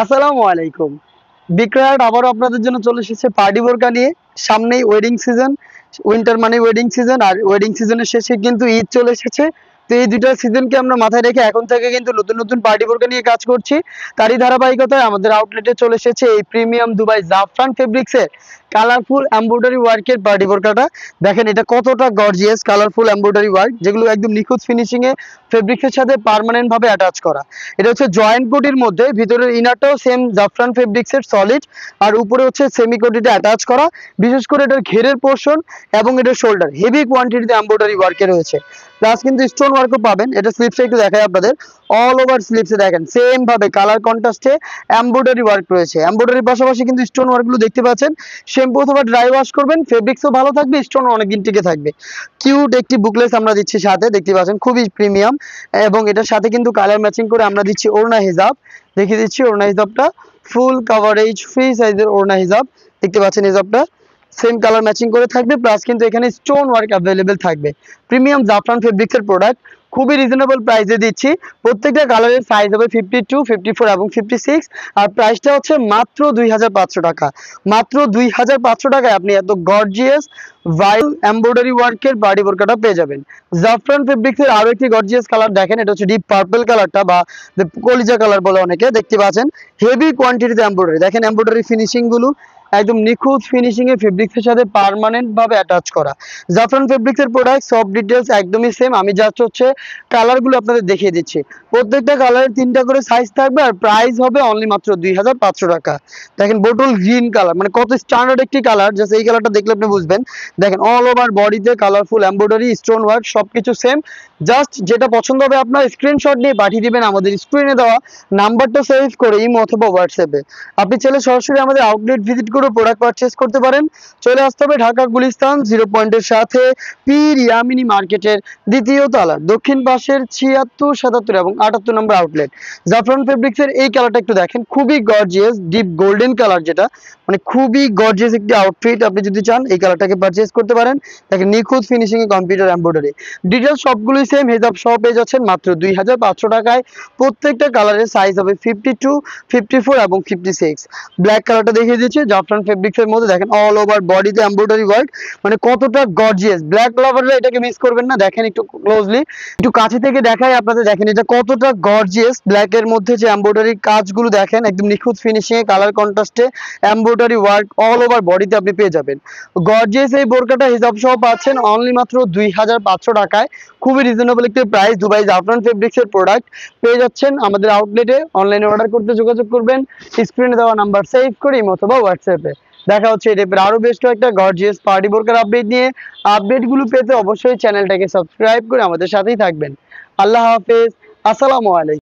আসসালামু আলাইকুম। বিক্রয় আবারও আপনাদের জন্য চলে এসেছে পার্টি বোরকা নিয়ে। সামনেই ওয়েডিং সিজন, উইন্টার মানে ওয়েডিং সিজন, আর ওয়েডিং সিজনের শেষে কিন্তু ঈদ চলে এসেছে। তো এই দুইটা সিজনকে আমরা মাথায় রেখে এখন থেকে কিন্তু নতুন নতুন পার্টি বোরকা নিয়ে কাজ করছি। তারই ধারাবাহিকতায় আমাদের আউটলেটে চলে এসেছে এই প্রিমিয়াম দুবাই জাফরান ফেব্রিক্সের কালারফুল এমব্রয়ডারি ওয়ার্কের পার্টি বোরকাটা। দেখেন এটা কতটা গর্জিয়াস কালারফুল এমব্রয়ডারি ওয়ার্ক, যেগুলো একদম নিখুঁত ফিনিশিং এ ফেব্রিক্সের সাথে পার্মানেন্ট ভাবে অ্যাটাচ করা। এটা হচ্ছে জয়েন্ট কোটির মধ্যে, ভিতরের ইনারটাও সেম জাফরান ফেব্রিক্সের সলিড, আর উপরে হচ্ছে সেমি কোটিতে অ্যাটাচ করা। বিশেষ করে এটার ঘেরের পোর্শন এবং এটার শোল্ডার হেভি কোয়ান্টিটিতে এমব্রয়ডারি ওয়ার্কে রয়েছে। প্লাস কিন্তু স্টোন ওয়ার্কও পাবেন। এটা স্লিপসে একটু দেখাই আপনাদের। অল ওভার স্লিপসে দেখেন সেম ভাবে কালার কন্ট্রাস্টে এমব্রয়ডারি ওয়ার্ক রয়েছে। এমব্রয়ডারির পাশাপাশি কিন্তু স্টোন ওয়ার্কগুলো দেখতে পাচ্ছেন। শ্যাম্পু অথবা ড্রাই ওয়াশ করবেন, ফেব্রিক্সও ভালো থাকবে, স্টোন অনেকদিন টিকে থাকবে। কিউট একটি বুকলেস আমরা দিচ্ছি সাথে, দেখতে পাচ্ছেন খুবই প্রিমিয়াম। এবং এটার সাথে কিন্তু কালার ম্যাচিং করে আমরা দিচ্ছি ওড়না হিজাব। দেখিয়ে দিচ্ছি ওড়না হিজাবটা, ফুল কাভারেজ ফ্রি সাইজের ওড়না হিজাব। দেখতে পাচ্ছেন হিজাবটা সেম কালার ম্যাচিং করে থাকবে, প্লাস কিন্তু এখানে স্টোন ওয়ার্ক অ্যাভেলেবেল থাকবে। প্রিমিয়াম জাফরান ফেব্রিক্সের প্রোডাক্ট, খুবই রিজনেবল প্রাইসে দিচ্ছি। প্রত্যেকটা কালারের সাইজ হবে 52, 54 এবং 56। আর প্রাইসটা হচ্ছে মাত্র 2500 টাকা। মাত্র 2500 টাকায় আপনি এত গর্জিয়াস ভাইল এমব্রয়ডারি ওয়ার্কের বাড়ি বোরকাটা পেয়ে যাবেন। জাফরান ফেব্রিক্সের আরো একটি গর্জিয়াস কালার দেখেন, এটা হচ্ছে ডিপ পার্পল কালারটা বা কলিজা কালার বলে অনেকে। দেখতে পাচ্ছেন হেভি কোয়ান্টিটিতে এমব্রয়ডারি, দেখেন এমব্রয়ডারি ফিনিশিং গুলো একদম নিখুঁত ফিনিশিং এ ফেব্রিক্সের সাথে পার্মানেন্ট ভাবে অ্যাটাচ করা। জাফরান ফেব্রিক্সের প্রোডাক্ট সব ডিটেলস একদমই সেম। আমি জাস্ট হচ্ছে কালারগুলো আপনাদের দেখিয়ে দিচ্ছি। প্রত্যেকটা কালারের 3টা করে সাইজ থাকবে, আর প্রাইস হবে অনলি মাত্র 2500 টাকা। দেখেন বোটল গ্রিন কালার, মানে কত স্ট্যান্ডার্ড একটি কালার, জাস্ট এই কালারটা দেখলে আপনি বুঝবেন। দেখেন অল ওভার বডিতে কালারফুল এমব্রয়ডারি, স্টোন ওয়ার্ক সবকিছু সেম। জাস্ট যেটা পছন্দ হবে আপনার স্ক্রিনশট নিয়ে পাঠিয়ে দিবেন আমাদের স্ক্রিনে দেওয়া নাম্বারটা সেভ করে ইমো অথবা হোয়াটসঅ্যাপে। আপনি চাইলে সরাসরি আমাদের আউটলেট ভিজিট করে প্রোডাক্ট পারচেজ করতে পারেন। চলে আসতে হবে ঢাকা গুলিস্তান 0 পয়েন্টের সাথে পীর ইয়ামিনী মার্কেটের দ্বিতীয় তলার দক্ষিণ পাশের 76, 77 এবং 78 নম্বর আউটলেট। জাফরান ফেব্রিক্সের এই কালারটা একটু দেখেন, খুবই গর্জিয়াস ডিপ গোল্ডেন কালার, যেটা মানে খুবই গর্জিয়াস একটি আউটফিট। আপনি যদি চান এই কালারটাকে পারচেজ করতে পারেন। দেখেন নিখুঁত finishing a computer embroidery. Details সবগুলোই সেম, হিজাব সহ পেয়ে যাচ্ছেন মাত্র 2500 টাকায়। প্রত্যেকটা কালারের সাইজ হবে 52, 54 এবং 56। ব্ল্যাক কালারটা দেখিয়ে দিচ্ছি জাফরান ফেব্রিক্সের মধ্যে। দেখেন অল ওভার বডিতে এমব্রয়ডারি ওয়ার্ক, মানে কতটা গর্জিয়াস। ব্ল্যাক লাভাররা এটাকে মিস করবেন না। দেখেন একটু ক্লোজলি, একটু কাছে থেকে দেখাই আপনাদের। দেখেন এটা কতটা গর্জিয়াস, ব্ল্যাক এর মধ্যে যে এমব্রয়ডারি কাজগুলো দেখেন একদম নিখুঁত ফিনিশিং এ কালার কন্ট্রাস্টে এমব্রয়ডারি ওয়ার্ক অল ওভার বডিতে আপনি পেয়ে যাবেন। গর্জিয়াস এই বোরকাটা হিজাব সহ পাচ্ছেন অনলি মাত্র 2500 টাকায়। খুবই রিজনেবল একটি প্রাইস। দুবাই জাফরান ফেব্রিক্সের প্রোডাক্ট পেয়ে যাচ্ছেন আমাদের আউটলেটে। অনলাইনে অর্ডার করতে যোগাযোগ করবেন স্ক্রিনে দেওয়া নাম্বার সেভ করে ইমো অথবা হোয়াটসঅ্যাপে। দেখা হচ্ছে এই টাইপের আরো বেশ কয়েকটা গর্জিয়াস পার্টি বোরকার আপডেট নিয়ে। আপডেটগুলো পেতে অবশ্যই চ্যানেলটাকে সাবস্ক্রাইব করে আমাদের সাথেই থাকবেন। আল্লাহ হাফেজ, আসসালামু আলাইকুম।